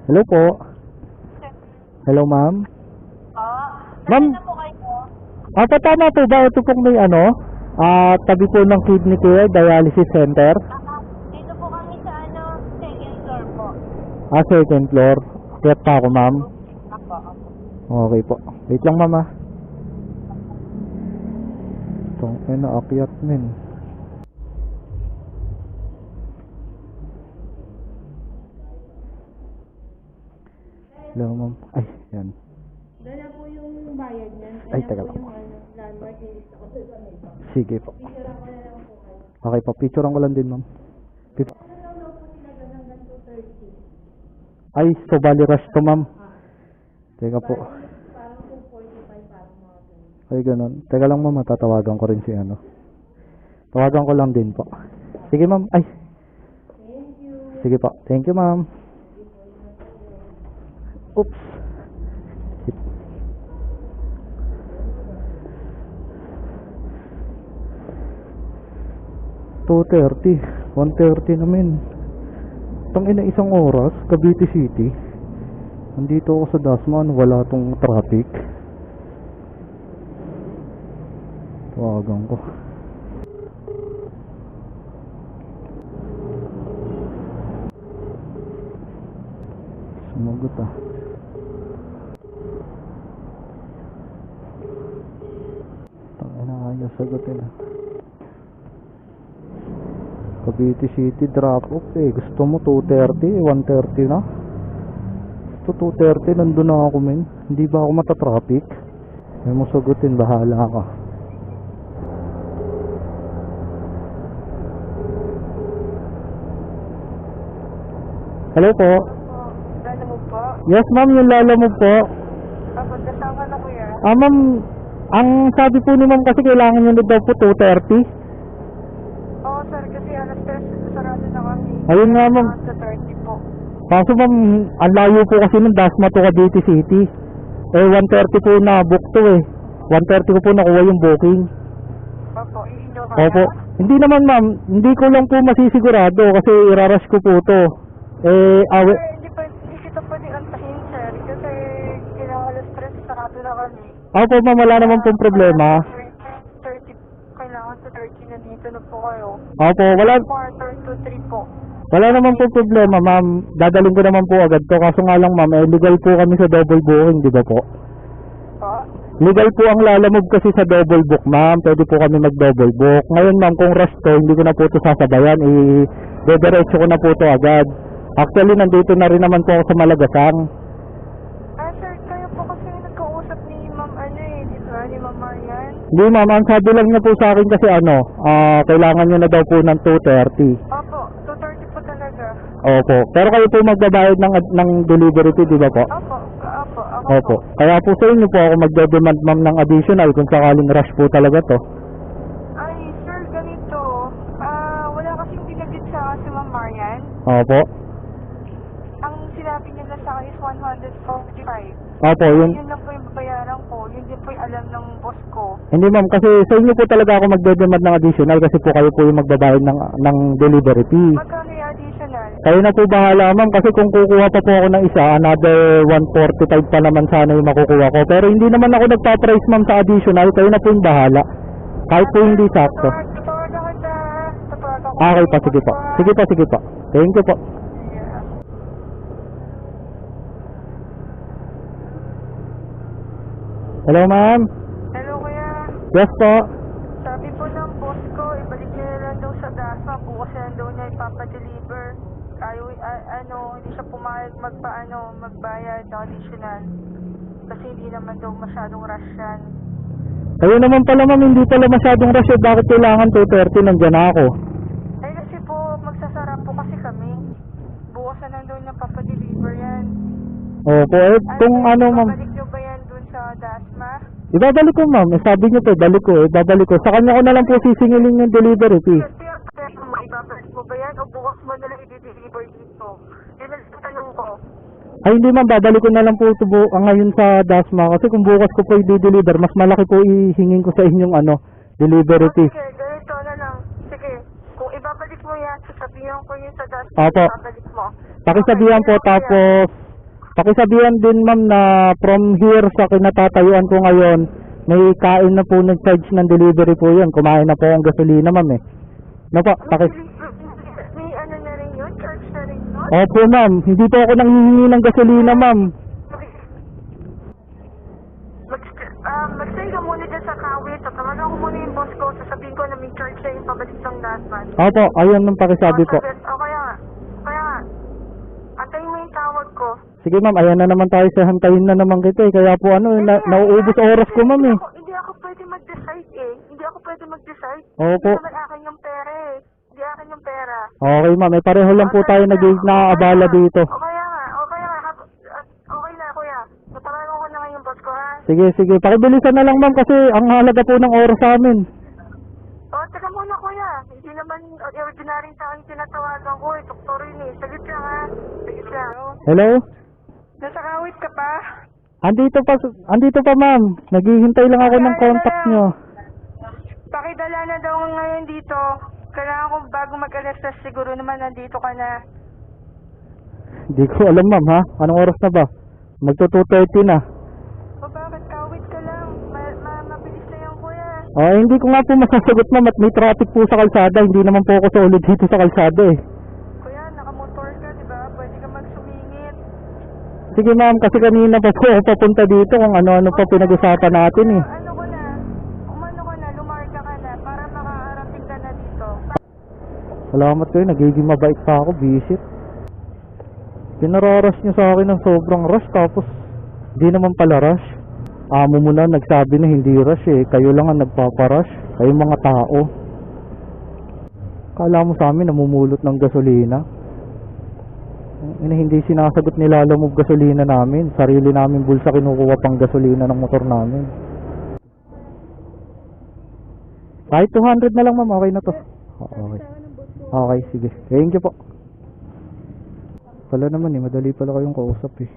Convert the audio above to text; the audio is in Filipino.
Hello po. Hello, ma'am. Ma'am, Saan na po kayo? tama po ba ito pong may tabi po ng kidney care dialysis center? Dito po kami sa second floor po. Second floor. Kaya pa ako, ma'am. Ako. Okay po. Wait lang, ma'am. Itong akyat min. Hello, ma'am. Ay, yan. Doon na po yung bayad niyan. Ay, teka lang. Landmark list ako sa kanila. Sige po. Picture ako na lang po kayo. Okay po. Picturean ko lang din, ma'am. Ano lang daw po sila hanggang 2:30. Ay, so bali rush to, ma'am. Teka po. Parang 2:45 parang mga ganun. Ay, ganun. Teka lang, ma'am. Tatawagan ko rin si Tawagan ko lang din po. Sige, ma'am. Ay. Thank you. Sige po. Thank you, ma'am. Oops. 2:30. 1:30 namin. Tangina isang oras, Cavite City. Nandito ako sa Dasman, wala tong traffic. Tawagan ko. Sumagot Tangina kaya sagutin Cavite City drop off Gusto mo 2:30, 1:30 na? Gusto 2:30 nandun na ako men. Hindi ba ako matatraffic? May mo sagutin, bahala ka. Hello po. Lalo mo po? Yes ma'am, yung lala mo po. Kapag kasama na kuya. Ma'am, ang sabi po ni ma'am kasi kailangan nyo na daw po 2:30. Oo sir, kasi alas 3 sarado na kami. Ayun nga ma'am. Sa 30 po. Kaso ma'am, ang layo po kasi ng Dasma to Cavite City. 1:30 po na book to 1:30 ko po nakuha yung booking. Opo, iinyo kaya? Opo. Hindi naman ma'am, hindi ko lang po masisigurado kasi irarush ko po to. Hindi kita pwedeng antahin sir, kasi kailangan alas 3 sarado na kami. Opo ma'am, wala naman pong problema. 30, kailangan sa 30 na dito na po kayo. Opo, wala Quarter to 3 po. naman po problema ma'am. Dadaling ko naman po agad to. Kaso nga lang ma'am, legal po kami sa double booking, di ba po? Pa? Legal po ang lalamove kasi sa double book ma'am. Pwede po kami mag-double book. Ngayon ma'am, kung rush to, hindi ko na po ito sasabayan. Dediretso ko na po ito agad. Actually, nandito na rin naman po ako sa Malagasang. Sir, kayo po kasi nagkausap ni Ma'am di ba? Ni Ma'am Marian? Hindi ma'am, ang sabi lang niya po sa akin kasi kailangan niya na daw po ng 2:30. Opo, 2:30 po talaga. Opo. Pero kayo po magbabayad ng delivery fee, di ba po? Opo, ako Opo. po. Kaya po sa inyo po ako magde-demand ma'am ng additional kung sakaling rush po talaga to. Ay, sir, ganito. Wala kasing binagit sa akin si Ma'am Marian. Opo. Ang sinabi niya na sa akin is 145. Opo, yun. Yun lang po yung babayaran ko. Yun din po yung alam ng boss ko. Hindi ma'am, kasi sa inyo po talaga ako magde-demand ng additional kasi po kayo po yung magbabayad ng delivery fee. Magkano yung additional? Kayo na po bahala ma'am kasi kung kukuha pa po ako ng isa, another 145 pa naman sana yung makukuha ko. Pero hindi naman ako nagpa-price ma'am sa additional, kayo na po yung bahala. Kahit po hindi sakto. Tatawagan kita. Tatawagan ko. Okay pa, sige po. Sige po, sige po. Thank you po. Yeah. Hello ma'am. Hello kuya. Yes po. Sabi po ng boss ko, ibalik niya na lang daw sa Dasma. Bukas na lang daw niya ipapadeliver. Hindi siya pumayag magbayad ng additional. Kasi hindi naman daw masyadong rush yan. Kayo naman pala ma'am, hindi pala masyadong rush. Bakit kailangan 2:30 nandiyan na ako? Eh kasi po, magsasara po kasi kami. Bukas na lang daw niya papadeliver yan. Opo, kung ma'am. Babalik niyo ba yan dun sa Dasma? Ibabalik ko ma'am, sabi niyo po, babalik ko. Sa kanya ko na lang po sisingilin yung delivery fee. Pero maibabalik mo ba yan o bukas mo na lang i-deliver dito? Yun ang tanong ko. Ay hindi ma'am, babalik ko na lang po ito ngayon sa Dasma kasi kung bukas ko po i-deliver, mas malaki po ihingin ko sa inyong delivery fee. Sige, ganito na lang. Sige, kung ibabalik mo yan, sasabihan ko yun sa Dasma. Opo. Ibabalik mo. Pakisabihan po tapos Pakisabihan din ma'am na from here sa kinatatayuan ko ngayon, may kain na po ng charge ng delivery po yun. Kumain na po ang gasolina ma'am eh. No po, May ano na rin yun? Charge na rin yun? Opo ma'am, hindi po ako nanghihingi ng gasolina ma'am. Mag-stay ka muna dyan sa kawit. Tatawagan ko muna yung boss ko. Sasabihin ko na may charge na yung pabalik ng gasman. Opo, ayun nung pakisabi po. O kaya nga. Antayin mo yung tawag ko. Sige ma'am, ayan na naman tayo sa hantayin na naman kita eh. Kaya po nauubos oras ko ma'am eh. Hindi ako pwede mag-decide eh. Hindi ako pwede mag-decide. Opo. Hindi naman akin yung pera eh. Hindi akin yung pera. Okay ma'am, eh pareho lang po tayo nag-aabala dito. O kaya nga. Okay na kuya. Tatawagan ko na ngayon yung boss ko ha. Sige, pakibilisan na lang ma'am kasi ang halaga po ng oras sa amin. Teka muna kuya. Hindi naman ordinary tao yung tinatawagan ko eh. Doktor yun eh. Saglit lang ha. Saglit lang. Hello? Nasa kawit ka pa? Andito pa ma'am. Naghihintay lang ako ng contact nyo. Pakidala na daw ngayon dito. Kailangan ko bago mag-alas na siguro naman nandito ka na. Hindi ko alam ma'am ha. Anong oras na ba? Magto 2:30 na. O bakit kawit ka lang? Mabilis na yan kuya. Hindi ko nga po masasagot ma'am at may traffic po sa kalsada. Hindi naman po ako solid dito sa kalsada eh. Kuya, nakamotor ka diba? Pwede ka magsumingit. Sige ma'am, kasi kanina pa po ako papunta dito kung ano-ano pa pinag-usapan natin eh. Umano ko na, lumarka ka na para makakarating ka na dito. Salamat kayo, nagiging mabait pa ako, visit. Pinararush nyo sa akin ng sobrang rush tapos di naman pala rush. Amo mo na nagsabi na hindi rush eh. Kayo lang ang nagpaparush. Kayo mga tao. Kala mo sa amin namumulot ng gasolina. Hindi sinasagot nila Lalamove gasolina namin. Sarili namin bulsa kinukuha pang gasolina ng motor namin. Kahit 200 na lang ma'am, okay na to. Okay. Okay, sige. Thank you po. Pala naman eh, madali pala kayong kausap eh.